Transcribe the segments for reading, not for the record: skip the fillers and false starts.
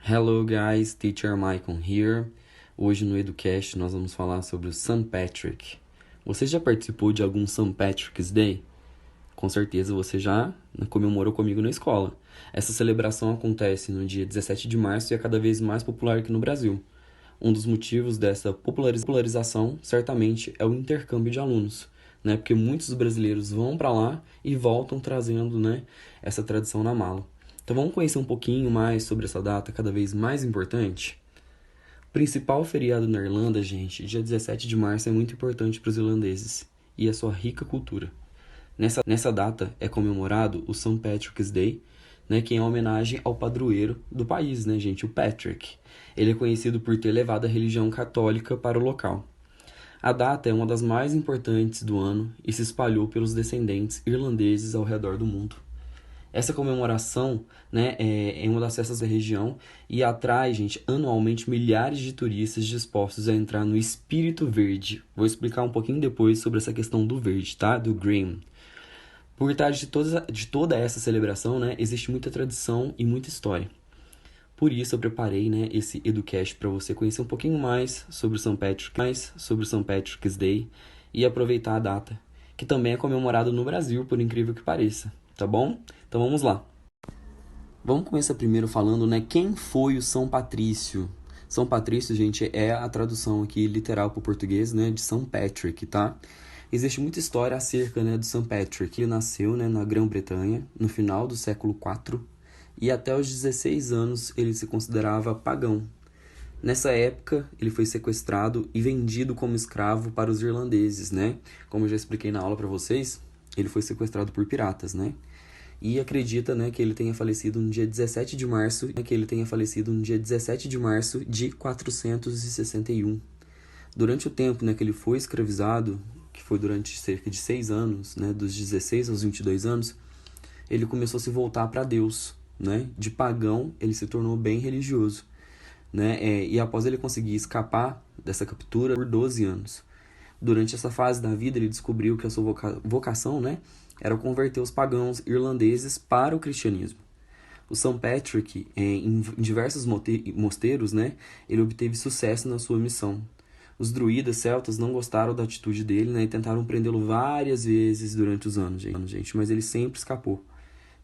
Hello guys, Teacher Maicon here. Hoje no Educast nós vamos falar sobre o St. Patrick. Você já participou de algum St. Patrick's Day? Com certeza você já comemorou comigo na escola. Essa celebração acontece no dia 17 de março e é cada vez mais popular aqui no Brasil. Um dos motivos dessa popularização certamente é o intercâmbio de alunos, né? Porque muitos brasileiros vão para lá e voltam trazendo, né, essa tradição na mala. Então vamos conhecer um pouquinho mais sobre essa data cada vez mais importante? O principal feriado na Irlanda, gente, dia 17 de março é muito importante para os irlandeses e a sua rica cultura. Nessa data é comemorado o St. Patrick's Day, né, que é em homenagem ao padroeiro do país, né, gente, o Patrick. Ele é conhecido por ter levado a religião católica para o local. A data é uma das mais importantes do ano e se espalhou pelos descendentes irlandeses ao redor do mundo. Essa comemoração, né, é uma das festas da região e atrai, gente, anualmente milhares de turistas dispostos a entrar no espírito verde. Vou explicar um pouquinho depois sobre essa questão do verde, tá? Do green. Por trás de toda essa celebração, né, existe muita tradição e muita história. Por isso eu preparei, né, esse Educast para você conhecer um pouquinho mais sobre o St. Patrick's Day e aproveitar a data, que também é comemorado no Brasil, por incrível que pareça, tá bom? Então vamos lá. Vamos começar primeiro falando, né, quem foi o São Patrício? São Patrício, gente, é a tradução aqui literal para o português, né, de São Patrick, tá? Existe muita história acerca, né, do St. Patrick. Ele nasceu, né, na Grã-Bretanha no final do século IV e até os 16 anos ele se considerava pagão. Nessa época, ele foi sequestrado e vendido como escravo para os irlandeses, né? Como eu já expliquei na aula para vocês, ele foi sequestrado por piratas, né? E acredita, né, que ele tenha falecido no dia 17 de março, de 461. Durante o tempo, né, que ele foi escravizado, que foi durante cerca de 6 anos, né, dos 16 aos 22 anos, ele começou a se voltar para Deus, né? De pagão, ele se tornou bem religioso, né? E após ele conseguir escapar dessa captura por 12 anos. Durante essa fase da vida, ele descobriu que a sua vocação, né, era converter os pagãos irlandeses para o cristianismo. O St. Patrick, em diversos mosteiros, né, ele obteve sucesso na sua missão. Os druidas celtas não gostaram da atitude dele, né, e tentaram prendê-lo várias vezes durante os anos, gente, mas ele sempre escapou.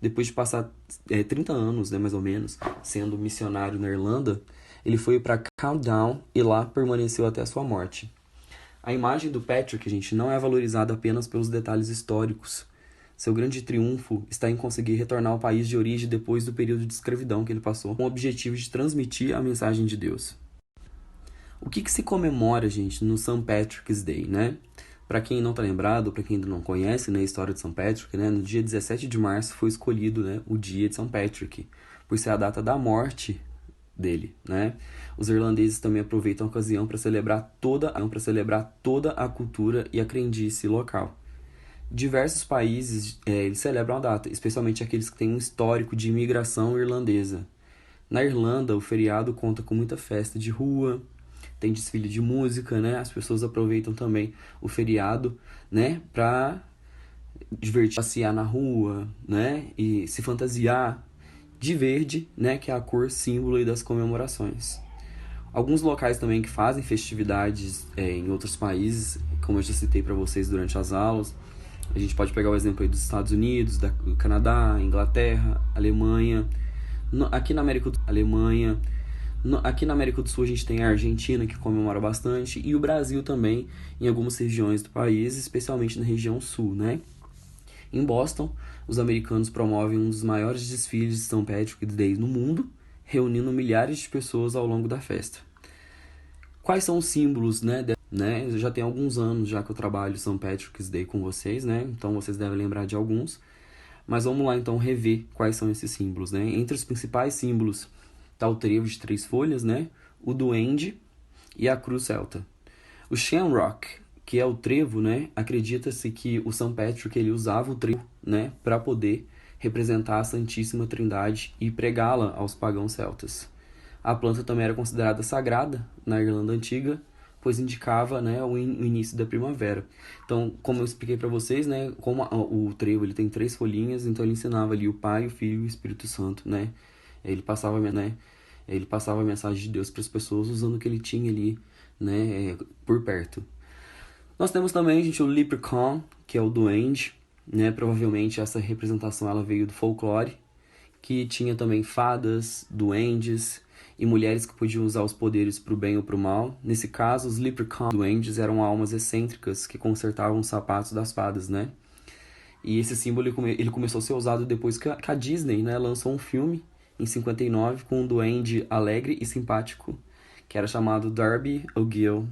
Depois de passar 30 anos, né, mais ou menos, sendo missionário na Irlanda, ele foi para Countdown e lá permaneceu até a sua morte. A imagem do Patrick, gente, não é valorizada apenas pelos detalhes históricos. Seu grande triunfo está em conseguir retornar ao país de origem depois do período de escravidão que ele passou, com o objetivo de transmitir a mensagem de Deus. O que se comemora, gente, no St. Patrick's Day, né? Para quem não está lembrado, para quem ainda não conhece, né, a história de St. Patrick, né, no dia 17 de março foi escolhido, né, o dia de St. Patrick, por ser a data da morte dele, né? Os irlandeses também aproveitam a ocasião para celebrar toda a cultura e a crendice local. Diversos países eles celebram a data, especialmente aqueles que têm um histórico de imigração irlandesa. Na Irlanda, o feriado conta com muita festa de rua, tem desfile de música, né? As pessoas aproveitam também o feriado, né, para divertir, passear na rua, né, e se fantasiar de verde, né, que é a cor símbolo das comemorações. Alguns locais também que fazem festividades em outros países, como eu já citei para vocês durante as aulas, a gente pode pegar o exemplo aí dos Estados Unidos, do Canadá, Inglaterra, Alemanha. Aqui na América do Sul a gente tem a Argentina, que comemora bastante, e o Brasil também, em algumas regiões do país, especialmente na região sul, né? Em Boston, os americanos promovem um dos maiores desfiles de St. Patrick's Day no mundo, reunindo milhares de pessoas ao longo da festa. Quais são os símbolos, né? Já tem alguns anos já que eu trabalho St. Patrick's Day com vocês, né? Então vocês devem lembrar de alguns. Mas vamos lá então rever quais são esses símbolos, né? Entre os principais símbolos está o trevo de 3 folhas, né? O duende e a cruz celta. O shamrock, que é o trevo, né? Acredita-se que o St. Patrick ele usava o trevo, né, para poder representar a Santíssima Trindade e pregá-la aos pagãos celtas. A planta também era considerada sagrada na Irlanda Antiga, pois indicava, né, o início da primavera. Então, como eu expliquei para vocês, né, como o trevo ele tem 3 folhinhas, então ele ensinava ali o Pai, o Filho e o Espírito Santo, né? Ele passava, né, Ele passava a mensagem de Deus para as pessoas usando o que ele tinha ali, né, por perto. Nós temos também, gente, o Leprechaun, que é o duende, né? Provavelmente essa representação ela veio do folclore, que tinha também fadas, duendes e mulheres que podiam usar os poderes para o bem ou para o mal. Nesse caso, os Leprechaun duendes eram almas excêntricas que consertavam os sapatos das fadas, né? E esse símbolo ele começou a ser usado depois que a Disney, né, lançou um filme em 59 com um duende alegre e simpático, que era chamado Darby O'Gill.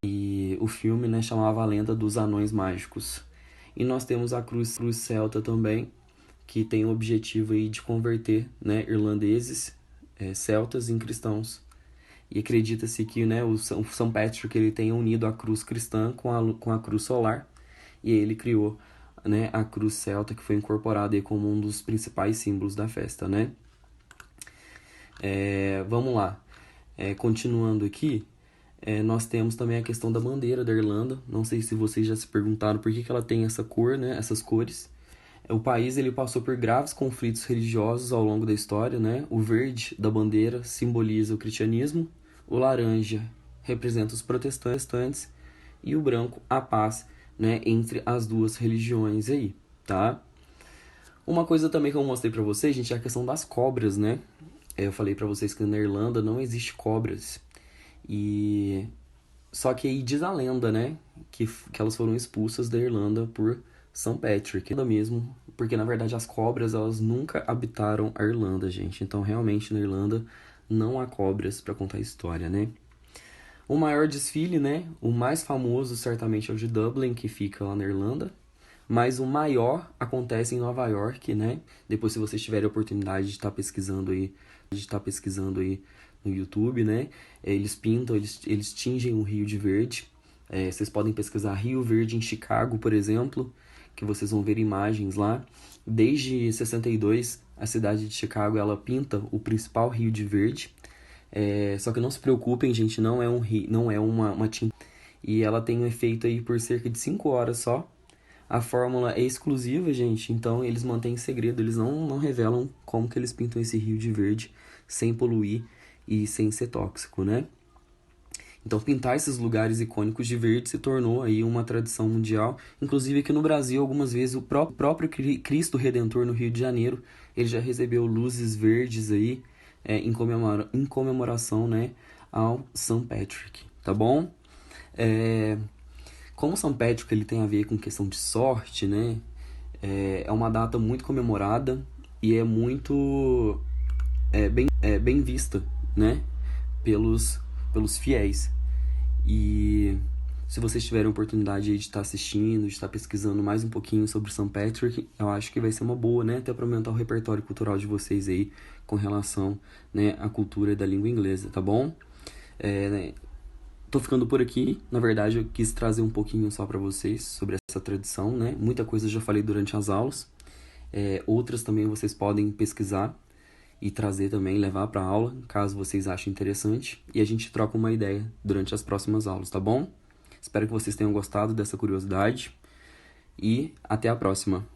E o filme, né, chamava A Lenda dos Anões Mágicos. E nós temos a cruz celta também, que tem o objetivo aí de converter, né, irlandeses, celtas em cristãos. E acredita-se que, né, o São Patrick ele tenha unido a cruz cristã com a cruz solar. E aí ele criou, né, a cruz celta, que foi incorporada aí como um dos principais símbolos da festa, né? Vamos lá. Continuando aqui, nós temos também a questão da bandeira da Irlanda. Não sei se vocês já se perguntaram por que ela tem essa cor, né, essas cores. O país ele passou por graves conflitos religiosos ao longo da história, né? O verde da bandeira simboliza o cristianismo, o laranja representa os protestantes e o branco a paz, né, entre as duas religiões aí, tá? Uma coisa também que eu mostrei pra vocês, gente, é a questão das cobras, né? Eu falei pra vocês que na Irlanda não existe cobras. E só que aí diz a lenda, né, que elas foram expulsas da Irlanda por São Patrick, mesmo, porque na verdade as cobras elas nunca habitaram a Irlanda, gente. Então realmente na Irlanda não há cobras para contar a história, né? O maior desfile, né, o mais famoso certamente é o de Dublin, que fica lá na Irlanda, mas o maior acontece em Nova York, né? Depois se vocês tiverem a oportunidade de estar pesquisando aí no YouTube, né? Eles pintam, eles tingem o Rio de verde. Vocês podem pesquisar Rio Verde em Chicago, por exemplo, que vocês vão ver imagens lá. Desde 62, a cidade de Chicago ela pinta o principal rio de verde. Só que não se preocupem, gente, não é um rio, não é uma tinta. E ela tem um efeito aí por cerca de 5 horas só. A fórmula é exclusiva, gente, então eles mantêm em segredo, eles não revelam como que eles pintam esse rio de verde sem poluir e sem ser tóxico, né? Então pintar esses lugares icônicos de verde se tornou aí uma tradição mundial. Inclusive aqui no Brasil, algumas vezes o próprio Cristo Redentor no Rio de Janeiro, ele já recebeu luzes verdes aí em comemoração, né, ao São Patrick, tá bom? Como São Patrick ele tem a ver com questão de sorte, né? É uma data muito comemorada e é muito bem vista, né? Pelos fiéis. E se vocês tiverem a oportunidade de estar assistindo, de estar pesquisando mais um pouquinho sobre São Patrick, eu acho que vai ser uma boa, né? Até para aumentar o repertório cultural de vocês aí com relação, né, à cultura da língua inglesa, tá bom? Tô ficando por aqui. Na verdade, eu quis trazer um pouquinho só para vocês sobre essa tradição, né? Muita coisa eu já falei durante as aulas. Outras também vocês podem pesquisar e trazer também, levar para aula, caso vocês achem interessante. E a gente troca uma ideia durante as próximas aulas, tá bom? Espero que vocês tenham gostado dessa curiosidade. E até a próxima.